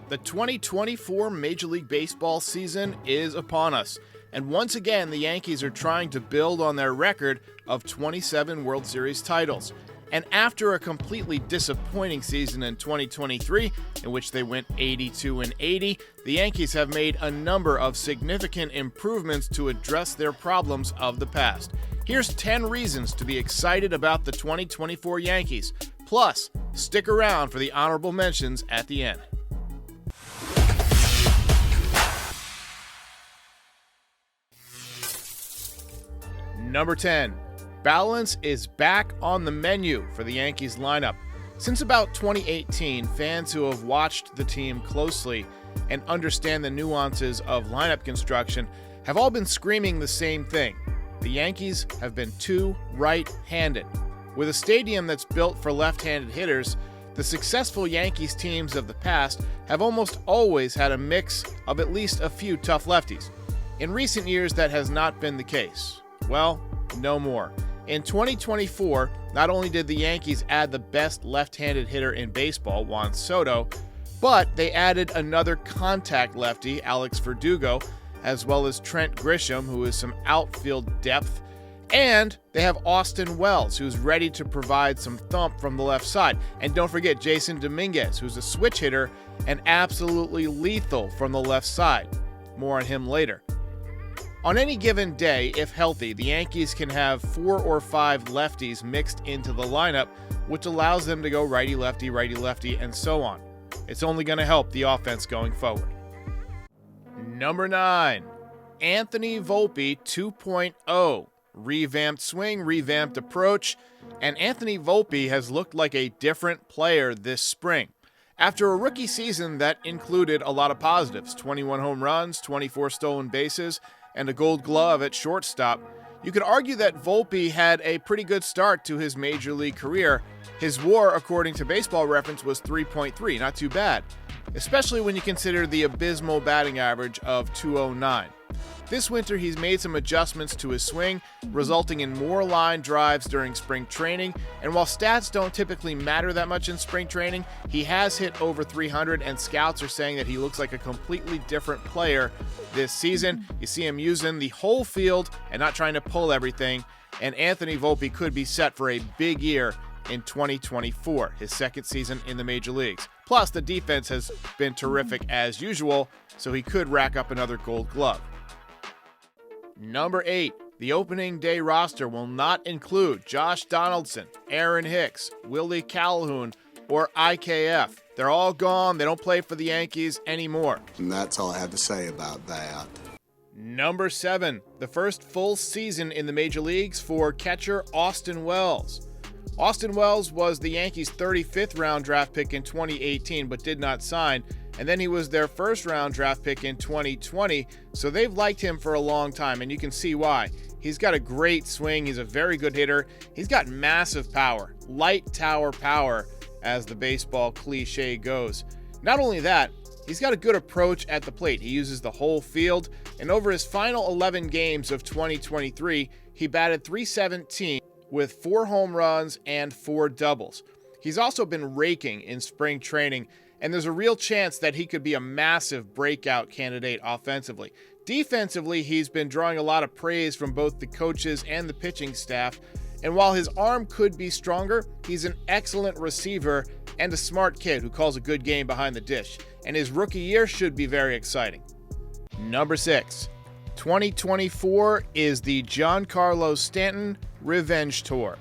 The 2024 Major League Baseball season is upon us, and once again the Yankees are trying to build on their record of 27 World Series titles. And after a completely disappointing season in 2023, in which they went 82-80, the Yankees have made a number of significant improvements to address their problems of the past. Here's 10 reasons to be excited about the 2024 Yankees. Plus, stick around for the honorable mentions at the end. Number 10. Balance is back on the menu for the Yankees lineup. Since about 2018, fans who have watched the team closely and understand the nuances of lineup construction have all been screaming the same thing. The Yankees have been too right-handed. With a stadium that's built for left-handed hitters, the successful Yankees teams of the past have almost always had a mix of at least a few tough lefties. In recent years, that has not been the case. Well, no more. In 2024, not only did the Yankees add the best left-handed hitter in baseball, Juan Soto, but they added another contact lefty, Alex Verdugo, as well as Trent Grisham, who is some outfield depth, and they have Austin Wells, who's ready to provide some thump from the left side. And don't forget Jason Dominguez, who's a switch hitter and absolutely lethal from the left side. More on him later. On any given day, if healthy, the Yankees can have 4 or 5 lefties mixed into the lineup, which allows them to go righty-lefty, and so on. It's only going to help the offense going forward. Number 9. Anthony Volpe 2.0. Revamped swing, revamped approach, and Anthony Volpe has looked like a different player this spring. After a rookie season that included a lot of positives, 21 home runs, 24 stolen bases, and a Gold Glove at shortstop, you could argue that Volpe had a pretty good start to his major league career. His WAR, according to Baseball Reference, was 3.3, not too bad, especially when you consider the abysmal batting average of 209. This winter, he's made some adjustments to his swing, resulting in more line drives during spring training, and while stats don't typically matter that much in spring training, he has hit over 300, and scouts are saying that he looks like a completely different player this season. You see him using the whole field and not trying to pull everything, and Anthony Volpe could be set for a big year in 2024, his second season in the major leagues. Plus, the defense has been terrific as usual, so he could rack up another Gold Glove. Number 8. The opening day roster will not include Josh Donaldson, Aaron Hicks, Willie Calhoun, or IKF. They're all gone. They don't play for the Yankees anymore. And that's all I have to say about that. Number 7. The first full season in the major leagues for catcher Austin Wells. Austin Wells was the Yankees' 35th round draft pick in 2018, but did not sign. And then he was their first round draft pick in 2020, so they've liked him for a long time, and you can see why. He's got a great swing, he's a very good hitter, he's got massive power, light tower power, as the baseball cliche goes. Not only that, he's got a good approach at the plate. He uses the whole field, and over his final 11 games of 2023, he batted .317 with 4 home runs and 4 doubles. He's also been raking in spring training, and there's a real chance that he could be a massive breakout candidate offensively. Defensively, he's been drawing a lot of praise from both the coaches and the pitching staff, and while his arm could be stronger, he's an excellent receiver and a smart kid who calls a good game behind the dish, and his rookie year should be very exciting. Number 6. 2024 is the Giancarlo Stanton Revenge Tour.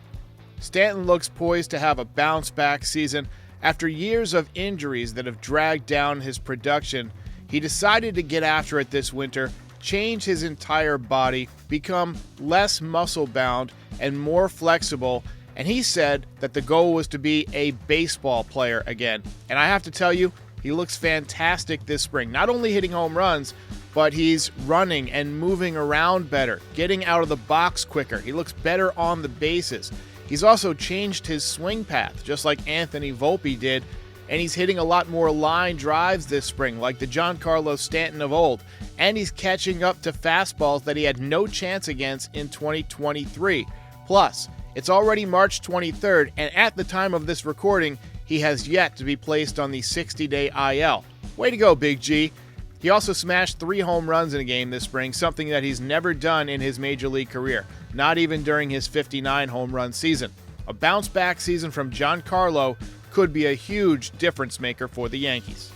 Stanton looks poised to have a bounce-back season. After years of injuries that have dragged down his production, he decided to get after it this winter, change his entire body, become less muscle-bound and more flexible, and he said that the goal was to be a baseball player again. And I have to tell you, he looks fantastic this spring, not only hitting home runs, but he's running and moving around better, getting out of the box quicker. He looks better on the bases. He's also changed his swing path, just like Anthony Volpe did, and he's hitting a lot more line drives this spring, like the Giancarlo Stanton of old, and he's catching up to fastballs that he had no chance against in 2023. Plus, it's already March 23rd, and at the time of this recording, he has yet to be placed on the 60-day IL. Way to go, Big G. He also smashed 3 home runs in a game this spring, something that he's never done in his major league career, not even during his 59 home run season. A bounce-back season from Giancarlo could be a huge difference maker for the Yankees.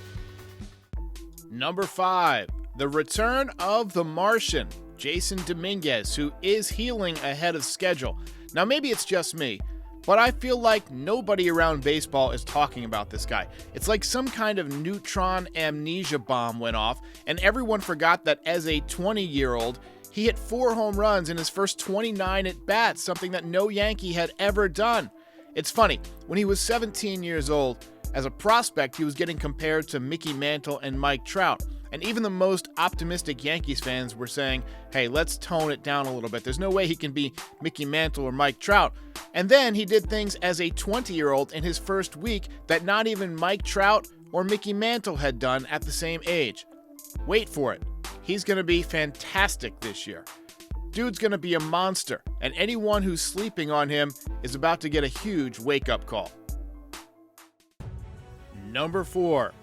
Number 5, the return of the Martian, Jason Dominguez, who is healing ahead of schedule. Now, maybe it's just me, but I feel like nobody around baseball is talking about this guy. It's like some kind of neutron amnesia bomb went off, and everyone forgot that as a 20-year-old, he hit 4 home runs in his first 29 at-bats, something that no Yankee had ever done. It's funny, when he was 17 years old, as a prospect, he was getting compared to Mickey Mantle and Mike Trout. And even the most optimistic Yankees fans were saying, hey, let's tone it down a little bit. There's no way he can be Mickey Mantle or Mike Trout. And then he did things as a 20-year-old in his first week that not even Mike Trout or Mickey Mantle had done at the same age. Wait for it. He's going to be fantastic this year. Dude's going to be a monster, and anyone who's sleeping on him is about to get a huge wake-up call. Number 4.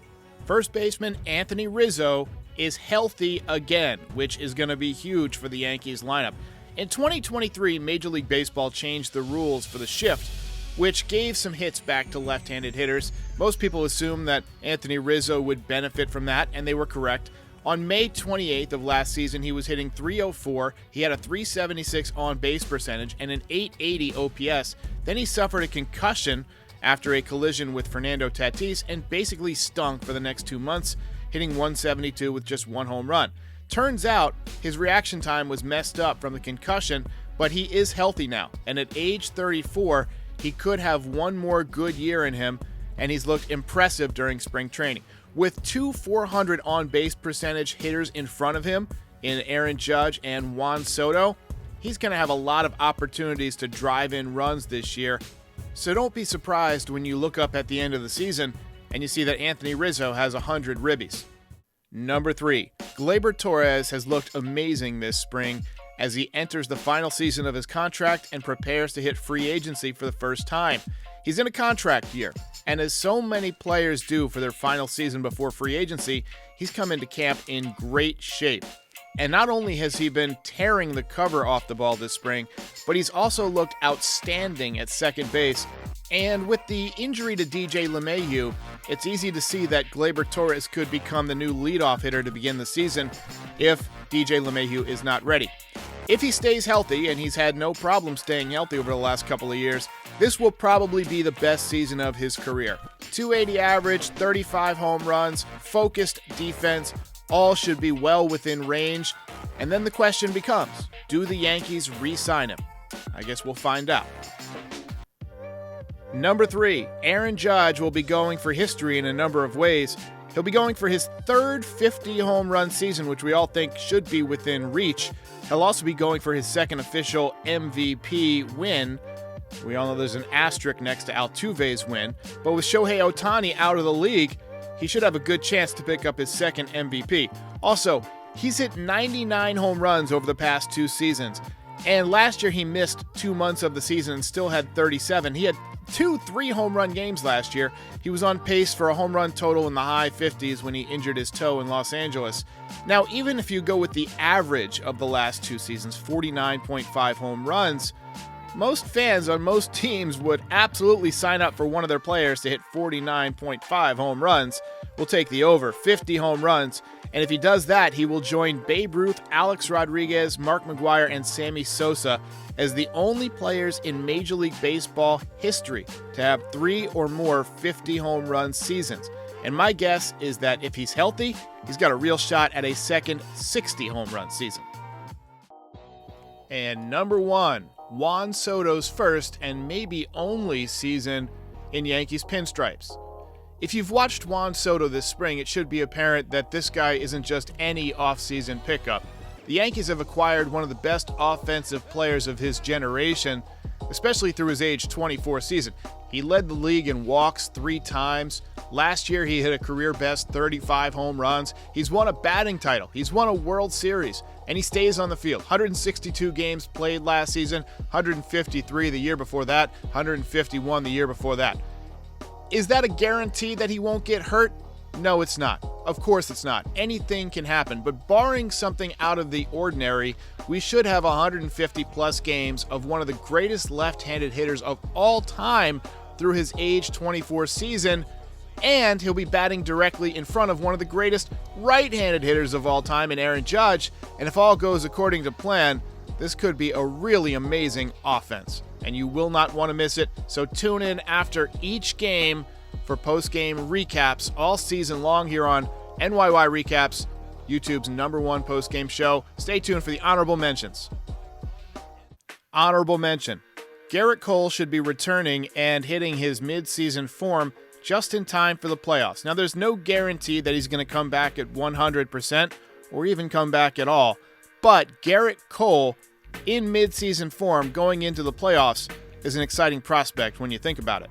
First baseman Anthony Rizzo is healthy again, which is going to be huge for the Yankees lineup. In 2023, Major League Baseball changed the rules for the shift, which gave some hits back to left-handed hitters. Most people assumed that Anthony Rizzo would benefit from that, and they were correct. On May 28th of last season, he was hitting .304, he had a .376 on-base percentage, and an .880 OPS. Then he suffered a concussion after a collision with Fernando Tatis and basically stunk for the next 2 months, hitting .172 with just 1 home run. Turns out his reaction time was messed up from the concussion, but he is healthy now, and at age 34, he could have one more good year in him, and he's looked impressive during spring training. With 2 400 on-base percentage hitters in front of him in Aaron Judge and Juan Soto, he's going to have a lot of opportunities to drive in runs this year. So don't be surprised when you look up at the end of the season and you see that Anthony Rizzo has 100 ribbies. Number 3, Gleyber Torres has looked amazing this spring as he enters the final season of his contract and prepares to hit free agency for the first time. He's in a contract year, and as so many players do for their final season before free agency, he's come into camp in great shape. And not only has he been tearing the cover off the ball this spring, but he's also looked outstanding at second base. And with the injury to DJ LeMahieu, it's easy to see that Gleyber Torres could become the new leadoff hitter to begin the season if DJ LeMahieu is not ready. If he stays healthy, and he's had no problem staying healthy over the last couple of years, this will probably be the best season of his career. .280 average, 35 home runs, focused defense, all should be well within range. And then the question becomes, do the Yankees re-sign him? I guess we'll find out. Number 3, Aaron Judge will be going for history in a number of ways. He'll be going for his 3rd 50 home run season, which we all think should be within reach. He'll also be going for his 2nd official MVP win. We all know there's an asterisk next to Altuve's win, but with Shohei Ohtani out of the league, he should have a good chance to pick up his 2nd MVP. Also, he's hit 99 home runs over the past 2 seasons, and last year he missed 2 months of the season and still had 37. He had 2 3-home run games last year. He was on pace for a home run total in the high 50s when he injured his toe in Los Angeles. Now, even if you go with the average of the last 2 seasons, 49.5 home runs, most fans on most teams would absolutely sign up for one of their players to hit 49.5 home runs. We'll take the over, 50 home runs. And if he does that, he will join Babe Ruth, Alex Rodriguez, Mark McGwire, and Sammy Sosa as the only players in Major League Baseball history to have 3 or more 50 home run seasons. And my guess is that if he's healthy, he's got a real shot at a 2nd 60 home run season. And number 1, Juan Soto's first and maybe only season in Yankees pinstripes. If you've watched Juan Soto this spring, it should be apparent that this guy isn't just any offseason pickup. The Yankees have acquired one of the best offensive players of his generation, especially through his age 24 season. He led the league in walks 3 times. Last year, he hit a career-best 35 home runs. He's won a batting title. He's won a World Series, and he stays on the field. 162 games played last season, 153 the year before that, 151 the year before that. Is that a guarantee that he won't get hurt? No, it's not. Of course it's not. Anything can happen, but barring something out of the ordinary, we should have 150 plus games of one of the greatest left-handed hitters of all time through his age 24 season, and he'll be batting directly in front of one of the greatest right-handed hitters of all time in Aaron Judge, and if all goes according to plan, this could be a really amazing offense, and you will not want to miss it, so tune in after each game for post-game recaps all season long here on NYY Recaps, YouTube's #1 post-game show. Stay tuned for the honorable mentions. Honorable mention. Gerrit Cole should be returning and hitting his mid-season form just in time for the playoffs. Now, there's no guarantee that he's going to come back at 100% or even come back at all, but Gerrit Cole in mid-season form going into the playoffs is an exciting prospect when you think about it.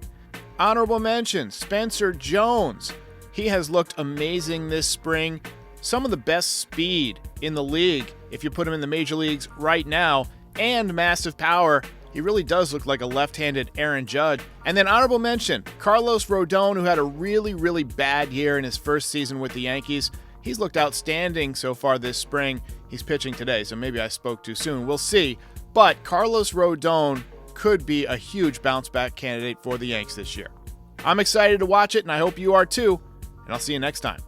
Honorable mention, Spencer Jones. He has looked amazing this spring. Some of the best speed in the league if you put him in the major leagues right now, and massive power. He really does look like a left-handed Aaron Judge. And then honorable mention, Carlos Rodon, who had a really, really bad year in his first season with the Yankees. He's looked outstanding so far this spring. He's pitching today, so maybe I spoke too soon. We'll see. But Carlos Rodon could be a huge bounce-back candidate for the Yanks this year. I'm excited to watch it, and I hope you are too. And I'll see you next time.